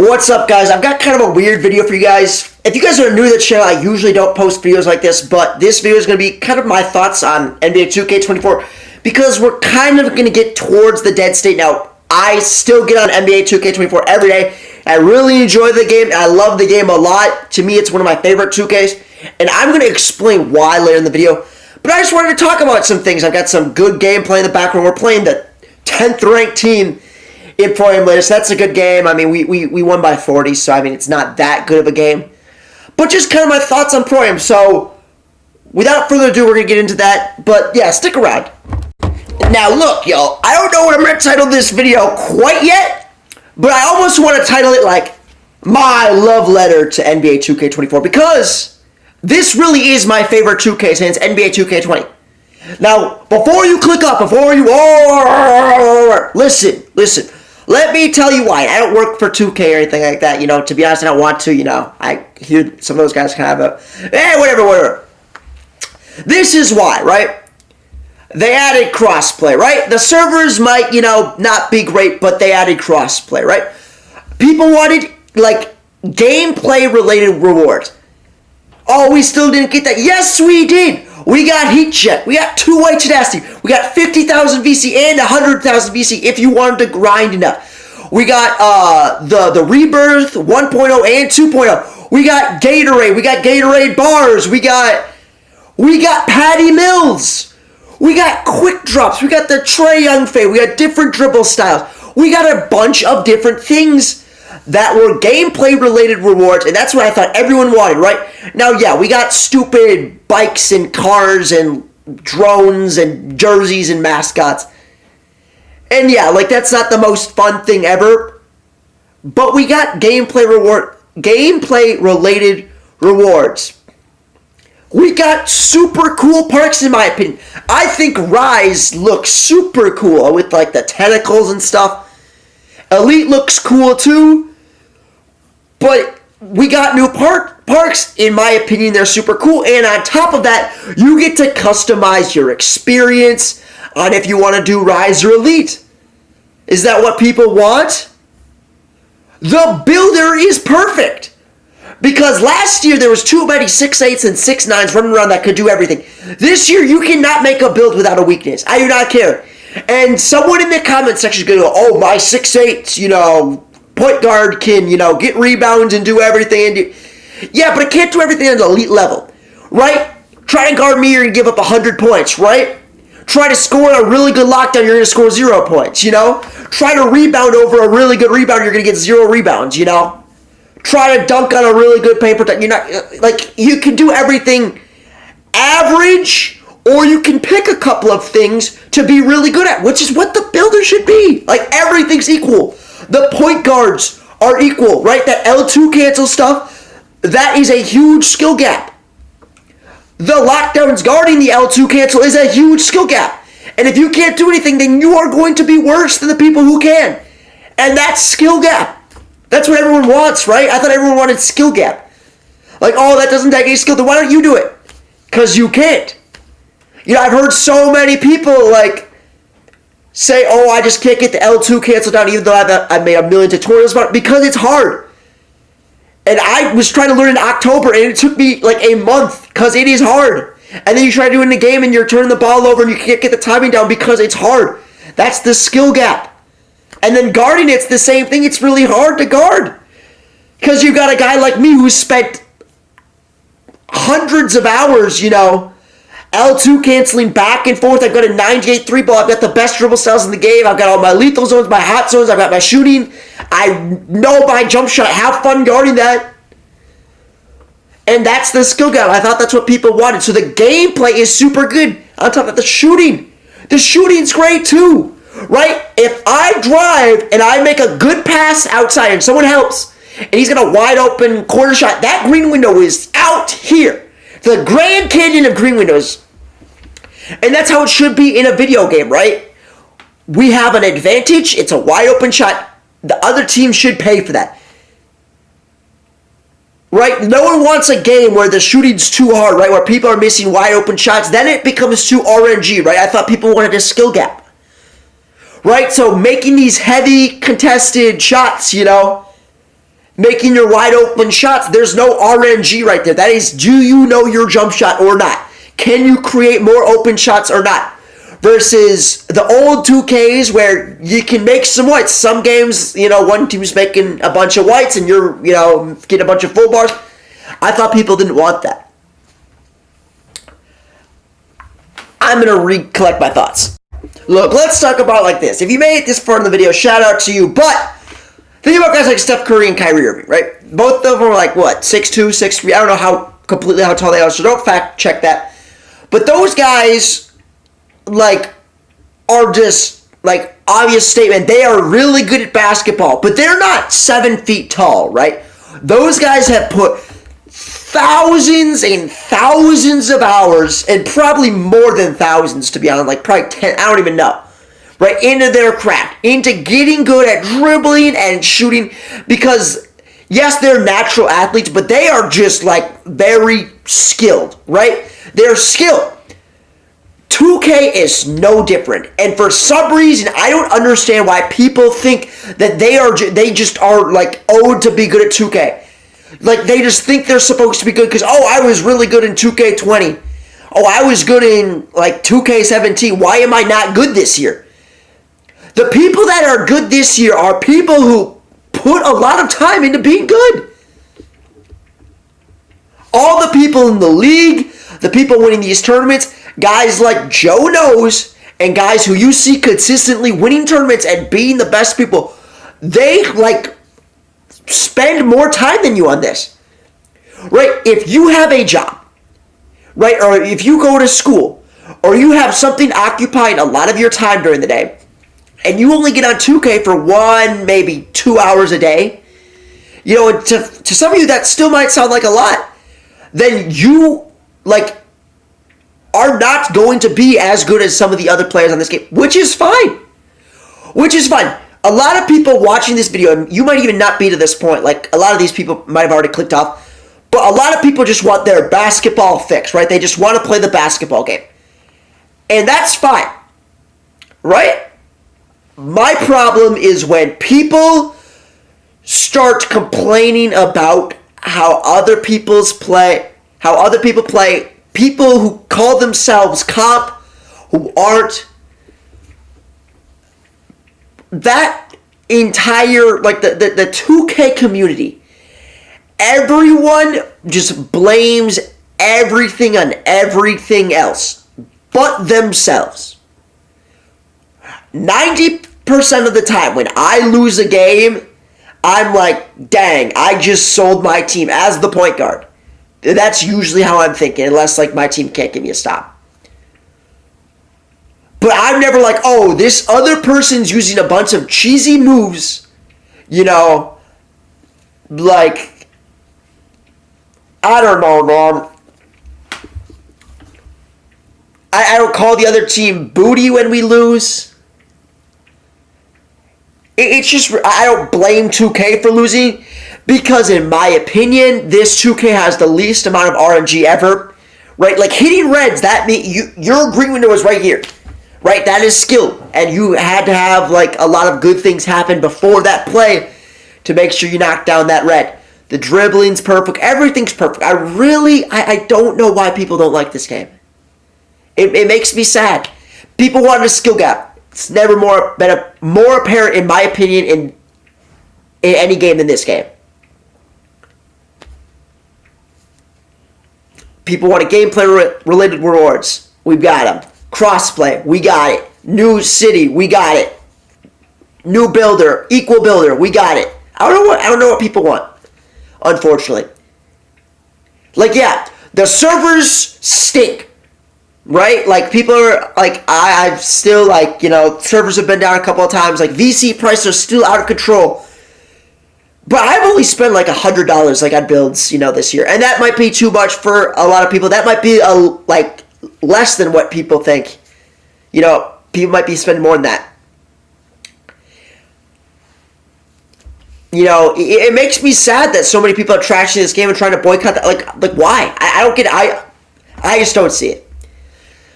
What's up, guys? I've got kind of a weird video for you guys. If you guys are new to the channel, I usually don't post videos like this, but this video is going to be kind of my thoughts on NBA 2K24 because we're kind of going to get towards the dead state now. I still get on NBA 2K24 every day. I really enjoy the game. I love the game a lot. To me, it's one of my favorite 2Ks, and I'm going to explain why later in the video. But I just wanted to talk about some things. I've got some good gameplay in the background. We're playing the 10th ranked team in Pro Am latest. That's a good game. I mean, we won by 40, so I mean, it's not that good of a game. But just kind of my thoughts on Pro Am. So, without further ado, we're going to get into that. But yeah, stick around. Now, look, y'all, I don't know what I'm going to title this video quite yet, but I almost want to title it like my love letter to NBA 2K24 because this really is my favorite 2K since NBA 2K20. Now, before you click up, listen. Let me tell you why. I don't work for 2K or anything like that, to be honest, I don't want to, I hear some of those guys kind of whatever. This is why, right? They added crossplay, right? The servers might, not be great, but they added crossplay, right? People wanted, gameplay-related rewards. Oh, we still didn't get that. Yes, we did. We got Heat Check. We got two-way tenacity. We got 50,000 VC and 100,000 VC if you wanted to grind enough. We got the Rebirth 1.0 and 2.0. We got Gatorade. We got Gatorade bars. We got Patty Mills. We got quick drops. We got the Trae Young fade. We got different dribble styles. We got a bunch of different things that were gameplay-related rewards, and that's what I thought everyone wanted, right? Now, yeah, we got stupid bikes and cars and drones and jerseys and mascots. And yeah, that's not the most fun thing ever. But we got gameplay-related rewards. We got super cool parks, in my opinion. I think Rise looks super cool with, the tentacles and stuff. Elite looks cool, too. But we got new parks. In my opinion, they're super cool. And on top of that, you get to customize your experience on if you want to do Rise or Elite. Is that what people want? The builder is perfect. Because last year, there was too many 6'8s and 6'9s running around that could do everything. This year, you cannot make a build without a weakness. I do not care. And someone in the comment section is going to go, oh, my 6'8, point guard can, get rebounds and do everything. Yeah, but it can't do everything at an elite level, right? Try to guard me, you're going to give up 100 points, right? Try to score a really good lockdown, you're going to score 0 points, Try to rebound over a really good rebound, you're going to get 0 rebounds, Try to dunk on a really good paint protect. You're not, you can do everything average, or you can pick a couple of things to be really good at, which is what the builder should be. Everything's equal. The point guards are equal, right? That L2 cancel stuff, that is a huge skill gap. The lockdowns guarding the L2 cancel is a huge skill gap. And if you can't do anything, then you are going to be worse than the people who can. And that's skill gap. That's what everyone wants, right? I thought everyone wanted skill gap. Oh, that doesn't take any skill, then why don't you do it? Because you can't. I've heard so many people, say, oh, I just can't get the L2 cancel down, even though I made a million tutorials about it, because it's hard. And I was trying to learn in October, and it took me, a month, because it is hard. And then you try to do it in the game, and you're turning the ball over, and you can't get the timing down because it's hard. That's the skill gap. And then guarding, it's the same thing. It's really hard to guard. Because you've got a guy like me who's spent hundreds of hours, L2 canceling back and forth. I've got a 98 3 ball. I've got the best dribble styles in the game. I've got all my lethal zones, my hot zones. I've got my shooting. I know my jump shot. Have fun guarding that. And that's the skill gap. I thought that's what people wanted. So the gameplay is super good. On top of the shooting's great too. Right? If I drive and I make a good pass outside and someone helps, and he's got a wide open corner shot, that green window is out here. The Grand Canyon of green windows. And that's how it should be in a video game, right? We have an advantage. It's a wide open shot. The other team should pay for that. Right? No one wants a game where the shooting's too hard, right? Where people are missing wide open shots. Then it becomes too RNG, right? I thought people wanted a skill gap. Right? So making these heavy contested shots, making your wide open shots. There's no RNG right there. That is, do you know your jump shot or not? Can you create more open shots or not? Versus the old 2Ks where you can make some whites. Some games, one team's making a bunch of whites and you're, getting a bunch of full bars. I thought people didn't want that. I'm going to recollect my thoughts. Look, let's talk about it like this. If you made it this far in the video, shout out to you. But think about guys like Steph Curry and Kyrie Irving, right? Both of them are like, what, 6'2", 6'3"? I don't know how tall they are, so don't fact check that. But those guys, are just, obvious statement. They are really good at basketball, but they're not 7 feet tall, right? Those guys have put thousands and thousands of hours, and probably more than thousands, to be honest, probably 10, I don't even know, right, into their craft, into getting good at dribbling and shooting, because, yes, they're natural athletes, but they are just, very skilled, right? They're skilled. 2K is no different, and for some reason, I don't understand why people think that they just are, owed to be good at 2K. They just think they're supposed to be good because, I was really good in 2K20. I was good in, 2K17. Why am I not good this year? The people that are good this year are people who put a lot of time into being good. All the people in the league, the people winning these tournaments, guys like Joe Knows, and guys who you see consistently winning tournaments and being the best people, they, spend more time than you on this, right? If you have a job, right, or if you go to school, or you have something occupying a lot of your time during the day, and you only get on 2K for 1, maybe 2 hours a day, to some of you that still might sound like a lot, then you, are not going to be as good as some of the other players on this game, which is fine. A lot of people watching this video, and you might even not be to this point, a lot of these people might have already clicked off, but a lot of people just want their basketball fix, right? They just want to play the basketball game. And that's fine, right? My problem is when people start complaining about how other people play, people who call themselves comp, who aren't. That entire, the 2K community, everyone just blames everything on everything else but themselves. 90% of the time when I lose a game, I'm like, dang, I just sold my team as the point guard. That's usually how I'm thinking, unless my team can't give me a stop. But I'm never this other person's using a bunch of cheesy moves, I don't know, man. I don't call the other team booty when we lose. It's just, I don't blame 2K for losing, because in my opinion, this 2K has the least amount of RNG ever, right? Hitting reds, that means your green window is right here. Right, that is skill, and you had to have a lot of good things happen before that play to make sure you knock down that red. The dribbling's perfect, everything's perfect. I don't know why people don't like this game. It makes me sad. People want a skill gap. It's never been more apparent, in my opinion, in any game than this game. People want a gameplay-related rewards. We've got them. Crossplay, we got it. New city, we got it. New builder, equal builder, we got it. I don't know what people want, unfortunately. The servers stink, right? People are I've still servers have been down a couple of times. VC prices are still out of control. But I've only spent $100 on builds, this year, and that might be too much for a lot of people. That might be less than what people think. People might be spending more than that. It makes me sad that so many people are trashing this game and trying to boycott that. Why? I don't get it. I just don't see it.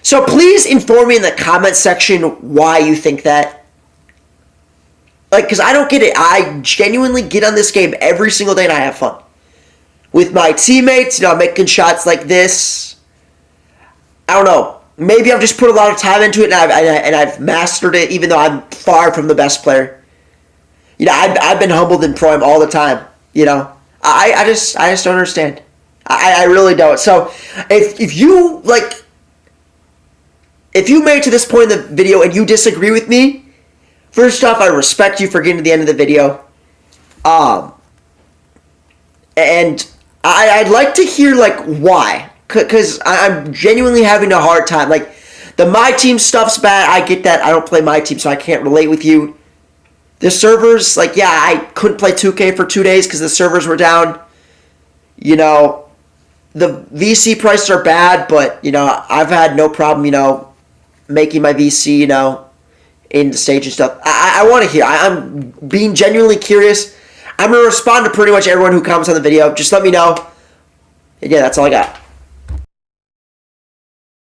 So please inform me in the comment section why you think that. Like, because I don't get it. I genuinely get on this game every single day and I have fun. With my teammates, I'm making shots like this. I don't know. Maybe I've just put a lot of time into it and I've mastered it, even though I'm far from the best player. I've been humbled in Pro Am all the time. I just don't understand. I really don't. So if you made it to this point in the video and you disagree with me, first off, I respect you for getting to the end of the video. And I'd like to hear why, because I'm genuinely having a hard time. The My Team stuff's bad. I get that. I don't play My Team, so I can't relate with you. The servers, I couldn't play 2K for 2 days because the servers were down. The VC prices are bad, but, I've had no problem, making my VC, in the stage and stuff. I want to hear. I'm being genuinely curious. I'm going to respond to pretty much everyone who comments on the video. Just let me know. And yeah, that's all I got.